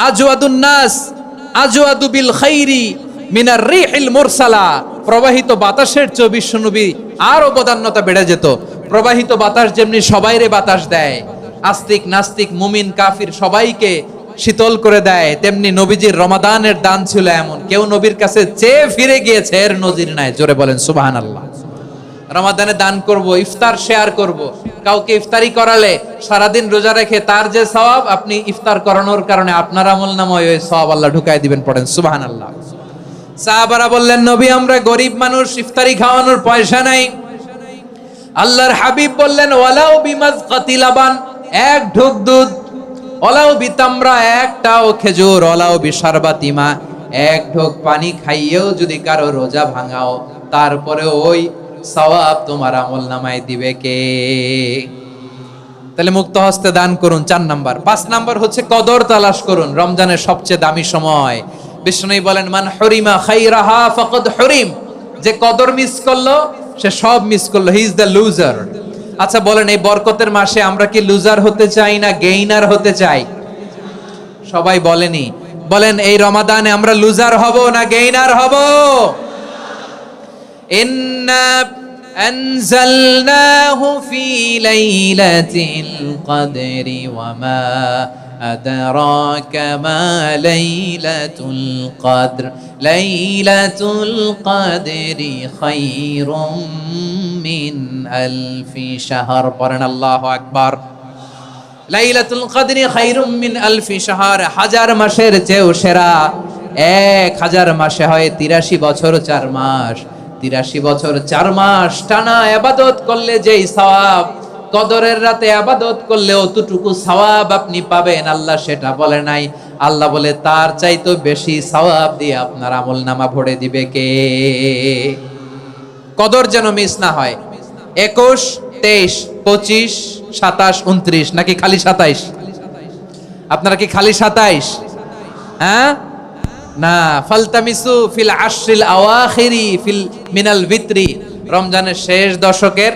আজওয়াদুন নাস আজওয়াদু বিল খাইরি মিনার রিহিল মুরসালা। প্রবাহিত বাতাসের চেয়ে বিশ্বনবী আর অবদান্যতা বেড়ে যেত। প্রবাহিত বাতাস যেমনি সবাইরে বাতাস দেয়, আস্তিক নাস্তিক মুমিন কাফির সবাইকে শীতল করে দেয়, তেমনি নবীজির রমাদানের দান ছিল এমন, কেউ নবীর কাছে চেয়ে ফিরে গিয়েছে এর নজির নাই। জোরে বলেন সুবহানাল্লাহ। রমাদানে দান করব, ইফতার শেয়ার করব। কাউকে ইফতারি করালে সারাদিন রোজা রেখে তার যে সওয়াব, আপনি ইফতার করানোর কারণে আপনার আমলনামায় ওই সওয়াব আল্লাহ ঢুকায় দিবেন। পড়েন সুবহানাল্লাহ। সাহাবারা বললেন, নবী আমরা গরিব মানুষ, ইফতারি খাওয়ানোর পয়সা নাই। আল্লাহর হাবিব বললেন, ওয়ালাউ বিমাজকাতি লাবান, 1 ঢোক দুধ, ওয়ালাউ বিতামরা, 1টাও খেজুর, ওয়ালাউ বিশারবাতি মা, 1 ঢোক পানি খাইয়েও যদি কারো রোজা ভাঙাও, তারপরে ওই সওয়াব তোমার আমলনামায় দিবে কে? তাহলে মুক্ত হস্তে দান করুন, 4 নাম্বার। 5 নাম্বার হচ্ছে কদর তালাশ করুন। রমজানের সবচেয়ে দামি সময়। বিষ্ণু বলেন, মান হুরিমা খাইরাহা ফাকাদ হুরিম, যে কদর মিস করলো সে সব মিস করলো, হি ইজ দ্য লুজার। আচ্ছা বলেন, এই বরকতের মাসে আমরা কি লুজার হতে চাই না গেইনার হতে চাই? সবাই বলেনি, বলেন এই রমাদানে আমরা লুজার হব না গেইনার হব? ইন্না আনজালনাহু ফি লাইলাতিল কদরি ওয়া মা আদরাকা মা লাইলাতুল কদর লাইলাতুল কদরি খায়রুম মিন আলফি শাহর। পড়েন আল্লাহু আকবার। লাইলাতুল কদরি খায়রুম মিন আলফি শাহর, 1000 মাসের চেয়েও সেরা। 1000 মাসে হয় 83 বছর 4 মাস। 83 বছর 4 মাস টানা ইবাদত করলে যেই সওয়াব, কদরের রাতে ইবাদত করলে অতটুকু সওয়াব আপনি পাবেন, আল্লাহ সেটা বলে নাই। আল্লাহ বলে তার চাইতে বেশি সওয়াব দিয়ে আপনার আমলনামা ভরে দিবে কে? কদর যেন মিস না হয়। 21, 23, 25, 27, 29 নাকি খালি 27? আপনারা কি খালি 27? হ্যাঁ না, ফালতামিসু ফিল আশরিল আওয়াখিরি ফিল মিনাল ভিতরি, রমজানের শেষ দশকের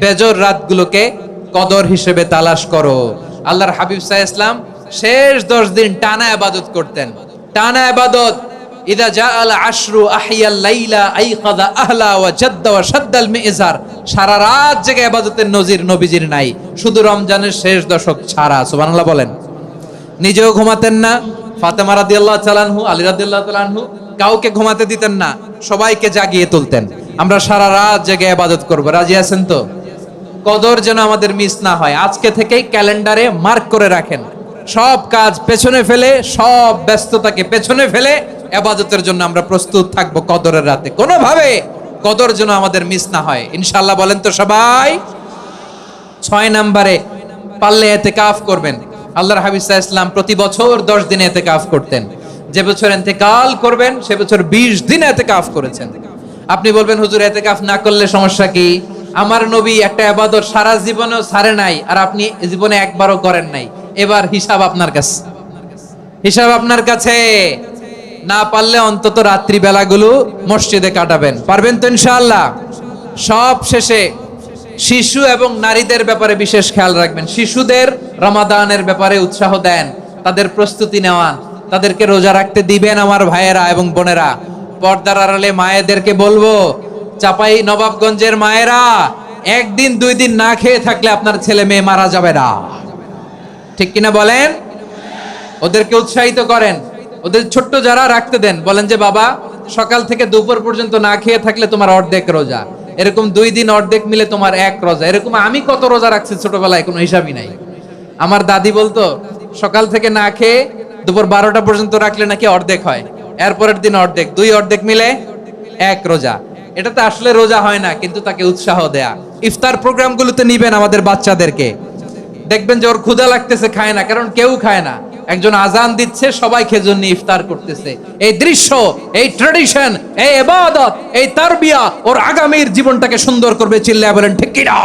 বেজর রাতগুলোকে কদর হিসেবে তালাশ করো। আল্লাহর হাবিব সাল্লাল্লাহু আলাইহি ওয়াসাল্লাম শেষ 10 দিন টানা ইবাদত করতেন, টানা ইবাদত। ইদা জাআল আশরু আহিয়াল লাইলা আইকাদা আহলা ওয়া জাদ্দা ওয়া শাদ্দাল মিজার, সারা রাত জেগে ইবাদতের নজির নবীজির নাই, শুধু রমজানের শেষ দশক ছাড়া। সুবহানাল্লাহ বলেন। নিজেও ঘুমাতেন না, ফাতেমা রাদিয়াল্লাহু তাআলা আনহু, আলী রাদিয়াল্লাহু তাআলা আনহু কাউকে ঘুমাতে দিতেন না, সবাইকে জাগিয়ে তুলতেন। আমরা সারা রাত জেগে ইবাদত করব, রাজি আছেন তো? কদর যেন আমাদের মিস না হয়। আজকে থেকেই ক্যালেন্ডারে মার্ক করে রাখেন, সব কাজ পেছনে ফেলে, সব ব্যস্ততাকে পেছনে ফেলে ইবাদতের জন্য আমরা প্রস্তুত থাকবো কদরের রাতে। কোনোভাবে কদর যেন আমাদের মিস না হয়, ইনশাআল্লাহ। বলেন তো সবাই। 6 নম্বরে পারলে ইতিকাফ করবেন। আল্লাহর হাবিব সাল্লাল্লাহু আলাইহি ওয়াসাল্লাম প্রতি বছর 10 দিন ইতিকাফ করতেন। যে বছর ইন্তেকাল করবেন সে বছর 20 দিন ইতিকাফ করেছেন। আপনি বলবেন, হুজুর ইতিকাফ না করলে সমস্যা কি? আমার নবী একটা ইবাদত সারা জীবনেও ছাড়ে নাই, আর আপনি জীবনে একবারও করেন নাই। এবার হিসাব আপনার কাছে, হিসাব আপনার কাছে। না পারলে অন্তত রাত্রি বেলাগুলো মসজিদে কাটাবেন। পারবেন তো ইনশাআল্লাহ? সব শেষে শিশু এবং নারীদের ব্যাপারে বিশেষ খেয়াল রাখবেন। শিশুদের রমাদানের ব্যাপারে উৎসাহ দেন, তাদের প্রস্তুতি নেওয়ান, তাদেরকে রোজা রাখতে দিবেন। আমার ভাইয়েরা এবং বোনেরা, পর্দার আড়ালে মায়েদেরকে বলবো, চাপাই নবাবগঞ্জের মায়েরা একদিন 2 দিন না খেয়ে থাকলে আপনার ছেলে মেয়ে মারা যাবে না, ঠিক কিনা বলেন? ওদেরকে উৎসাহিত করেন, ওদের ছোট্ট যারা রাখতে দেন, বলেন যে বাবা সকাল থেকে দুপুর পর্যন্ত না খেয়ে থাকলে তোমার অর্ধেক রোজা, এরকম 2 দিন অর্ধেক মিলে তোমার 1 রোজা। এরকম আমি কত রোজা রাখছি ছোটবেলায় কোনো হিসাবই নাই। আমার দাদি বলতো সকাল থেকে না খেয়ে দুপুর 12টা পর্যন্ত রাখলে নাকি অর্ধেক হয়, এরপরের দিন অর্ধেক, 2 অর্ধেক মিলে 1 রোজা। এটা তো আসলে রোজা হয় না, কিন্তু তাকে উৎসাহ দেয়া। ইফতার প্রোগ্রামগুলোতে নিবেন আমাদের বাচ্চাদেরকে, দেখবেন যে ওর ক্ষুধা লাগতেছে, খায় না, কারণ কেউ খায় না, একজন আজান দিচ্ছে, সবাই খেজুর নিয়ে ইফতার করতেছে। এই দৃশ্য, এই ট্র্যাডিশন, এই ইবাদত, এই তারবিয়া ওর আগামীর জীবনটাকে সুন্দর করবে। চিল্লায়া বলেন ঠিক কি না?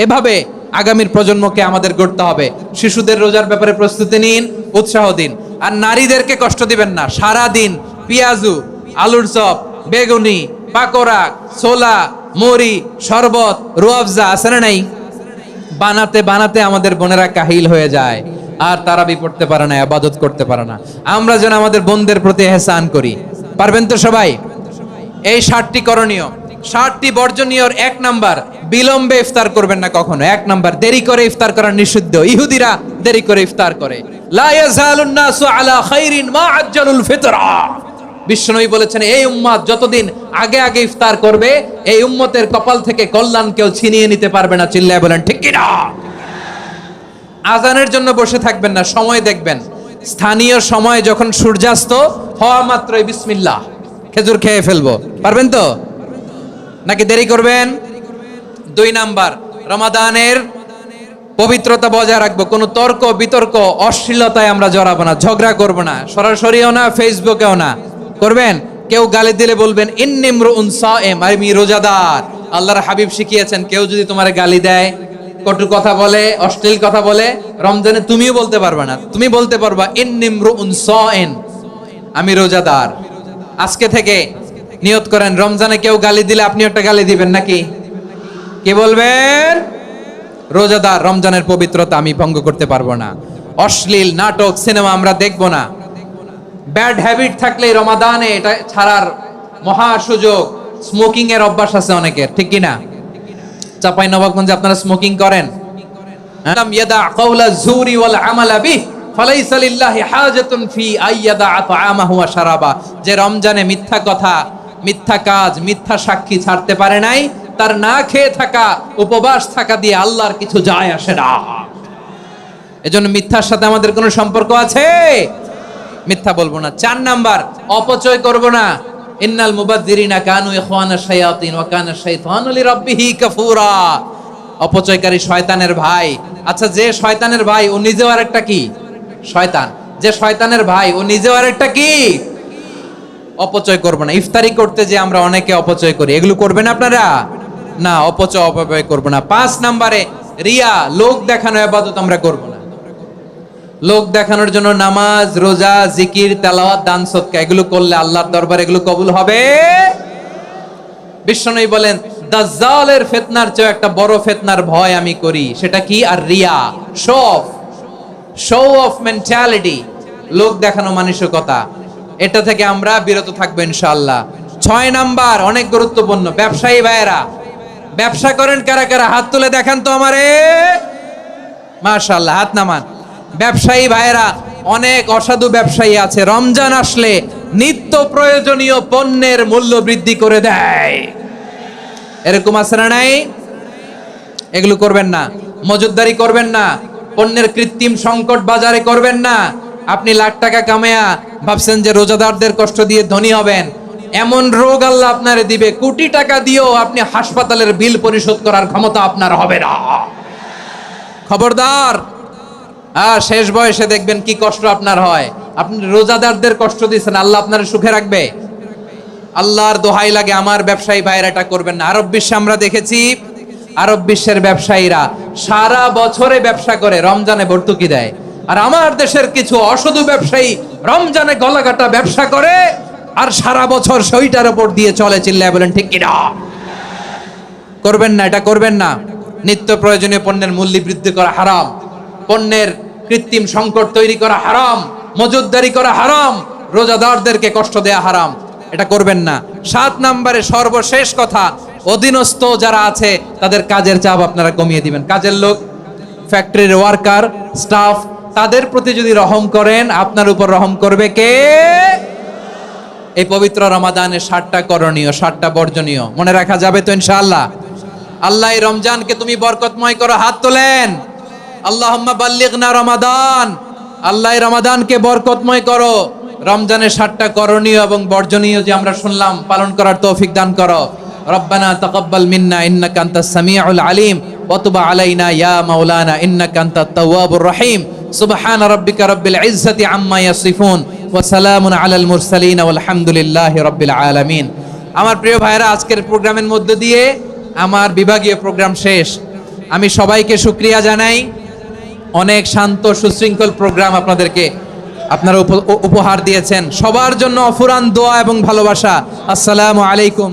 এভাবে আগামীর প্রজন্মকে আমাদের গড়তে হবে। শিশুদের রোজার ব্যাপারে প্রস্তুতি নিন, উৎসাহ দিন। আর নারীদেরকে কষ্ট দিবেন না। সারা দিন পেঁয়াজু, আলুর চপ, বেগুনি, পাকোড়া, ছোলা, মুড়ি, শরবত, রুয়াবজা আছে না নাই, বানাতে বানাতে আমাদের বোনেরা কাহিল হয়ে যায়, আর তারাবি পড়তে পারে না, ইবাদত করতে পারে না। আমরা যেন আমাদের বোনদের প্রতি ইহসান করি। পারবেন তো সবাই? এই 60টি করণীয়, 60টি বর্জনীয়র 1 নাম্বার, বিলম্বে ইফতার করবেন না কখনো। 1 নাম্বার, দেরি করে ইফতার করা নিষিদ্ধ। ইহুদিরা দেরি করে ইফতার করে। লা ইয়াজালুন নাসু আলা খাইরিন মা আজ্জালুল ফিতরা। বিশ্বনবী বলেছেন এই উম্মত যতদিন আগে আগে ইফতার করবে, এই উম্মতের কপাল থেকে কল্যাণ কেউ ছিনিয়ে নিতে পারবে না। চিল্লায় বলেন ঠিক কি না? আজানের জন্য বসে থাকবেন না, সময় দেখবেন। স্থানীয় সময় যখন সূর্যাস্ত হওয়া মাত্রই বিসমিল্লাহ, খেজুর খেয়ে ফেলবো। পারবেন তো নাকি দেরি করবেন? 2 নাম্বার, রমাদানের পবিত্রতা বজায় রাখবো। কোনো তর্ক বিতর্ক অশ্লীলতায় আমরা জড়াবো না, ঝগড়া করবো না, সরাসরিও না, ফেসবুকেও না। করবেন কেউ গালি দিলে বলবেন ইন্নিমরুউন সায়েম, আমি রোজাদার। আল্লাহর হাবিব শিখিয়েছেন কেউ যদি তোমার গালি দেয়, কটু কথা বলে, অশ্লীল কথা বলে, রমজানে তুমিও বলতে পারবে না, তুমি বলতে পারবা ইন্নিমরুউন সায়েম, আমি রোজাদার। আজকে থেকে নিয়ত করেন রমজানে কেউ গালি দিলে আপনি একটা গালি দিবেন নাকি? কি বলবেন? রোজাদার, রমজানের পবিত্রতা আমি ভঙ্গ করতে পারবো না। অশ্লীল নাটক সিনেমা আমরা দেখবো না। ব্যাড হ্যাবিট থাকলে রমাদানে এটা ছাড়ার মহা সুযোগ। স্মোকিং এর অভ্যাস আছে অনেকের, ঠিক কি না? চাপাই নবাবগঞ্জে আপনারা স্মোকিং করেন? আলাম ইয়াদা কাওলা যুরি ওয়াল আমালা বিহি ফালাইসা লিল্লাহি হাজাতুন ফি আইয়াদা তাআমাহু ওয়া শারাবা। যে রমজানে মিথ্যা কথা, মিথ্যা কাজ, মিথ্যা সাক্ষী ছাড়তে পারে নাই, তার না খেয়ে থাকা, উপবাস থাকা দিয়ে আল্লাহর কিছু যায় আসে না। এজন্য মিথ্যার সাথে আমাদের কোনো সম্পর্ক আছে? মিথ্যা বলবো না। 4 নাম্বার, অপচয় করব না। ইন্নাল মুবাযযিরিনা কানু ইখওয়ানাশ শায়াতিন ওয়া কানা শাইতানু লিরাব্বিহি কাফুরা। অপচয়কারী শয়তানের ভাই। আচ্ছা, যে শয়তানের ভাই ও নিজেও আরেকটা কি? শয়তান। যে শয়তানের ভাই ও নিজেও আরেকটা কি? অপচয় করব না। ইফতারি করতে যে আমরা অনেকে অপচয় করি, এগুলো করবেন আপনারা না। অপচয় করব না। 5 নাম্বারে রিয়া, লোক দেখানো ইবাদত আমরা করব না। লোক দেখানোর জন্য নামাজ, রোজা, জিকির, তেলাওয়াত, দান, সদকা এগুলো করলে আল্লাহর দরবারে এগুলো কবুল হবে? বিশ্বনবী বলেন দাজ্জালের ফিতনার চেয়ে একটা বড় ফিতনার ভয় আমি করি, সেটা কি? আর রিয়া, শো অফ মেন্টালিটি, লোক দেখানো মানসিকতা। এটা থেকে আমরা বিরত থাকবো ইনশাআল্লাহ। 6 নাম্বার, অনেক গুরুত্বপূর্ণ। ব্যবসায়ী ভাইয়েরা, ব্যবসা করেন কারা কারা? হাত তুলে দেখান তো আমারে। মাশাআল্লাহ, হাত নামান। ব্যবসায়ী ভাইয়েরা, অনেক অসাধু ব্যবসায়ী আছে, রমজান আসলে নিত্য প্রয়োজনীয় পণ্যের মূল্য বৃদ্ধি করে দেয়। এরকম আছে না নাই? এগুলো করবেন না। মজুদদারি করবেন না। পণ্যের কৃত্রিম সংকট বাজারে করবেন না। আপনি লাখ টাকা কামায়া ভাবছেন যে রোজাদারদের কষ্ট দিয়ে ধনী হবেন, এমন রোগ আল্লাহ আপনারে দিবে, কোটি টাকা দিয়েও আপনি হাসপাতালের বিল পরিশোধ করার ক্ষমতা আপনার হবে না। খবরদার। শেষ বয়সে দেখবেন কি কষ্ট আপনার হয়। আপনি রোজাদারদের কষ্ট দিচ্ছেন, আল্লাহ আপনার সুখে রাখবে? আল্লাহর দোহাই লাগে, আমার ব্যবসায়ী ভাইয়েরা এটা করবেন না। আরব বিশ্বে আমরা দেখেছি, আরব বিশ্বের ব্যবসায়ীরা সারা বছরে ব্যবসা করে, রমজানে ভর্তুকি দেয়। আর আমার দেশের কিছু অসাধু ব্যবসায়ী রমজানে গলাকাটা ব্যবসা করে আর সারা বছর সেইটার উপর দিয়ে চলে। চিল্লায় বলেন ঠিক কিনা? করবেন না, এটা করবেন না। নিত্য প্রয়োজনীয় পণ্যের মূল্য বৃদ্ধি করা হারাম, পণ্যের কৃত্রিম সংকট তৈরি করা হারাম, মজুদদারি করা হারাম, রোজাদারদেরকে কষ্ট দেয়া হারাম। এটা করবেন না। 7 নম্বরে সর্বশেষ কথা, অধীনস্থ যারা আছে তাদের কাজের চাপ আপনারা কমিয়ে দিবেন। কাজের লোক, ফ্যাক্টরির ওয়ার্কার, স্টাফ, তাদের প্রতি যদি রহম করেন, আপনার উপর রহম করবে কে? এই পবিত্র রমাদানে 60টা করণীয়, 60টা বর্জনীয় মনে রাখা যাবে তো ইনশাআল্লাহ? আল্লাহ এই রমজানকে তুমি বরকতময় করো, হাত তোলেন। আল্লাহুম্মা বাল্লিগনা রমাদান, আল্লাহ এই রমাদানকে বরকতময় করো। রমজানের 60টা করণীয় এবং বর্জনীয় যে আমরা শুনলাম, পালন করার তৌফিক দান করো। রব্বানা তাকাব্বাল মিন্না ইন্নাকা আনতাস সামিউল আলিম ওয়া তুব আলাইনা ইয়া মাওলানা ইন্নাকা আনতাত তাওয়াবুর রহিম। সুবহান রাব্বিকা রাব্বিল ইজ্জাতি আম্মা ইয়াসিফুন ওয়া সালামুন আলাল মুরসালিন ওয়ালহামদুলিল্লাহি রাব্বিল আলামিন। আমার প্রিয় ভাইরা, আজকের প্রোগ্রামের মধ্য দিয়ে আমার বিভাগীয় প্রোগ্রাম শেষ। আমি সবাইকে শুকরিয়া জানাই। অনেক শান্ত সুশৃঙ্খল প্রোগ্রাম আপনারা উপহার দিয়েছেন। সবার জন্য অফুরান দোয়া এবং ভালোবাসা। আসসালামু আলাইকুম।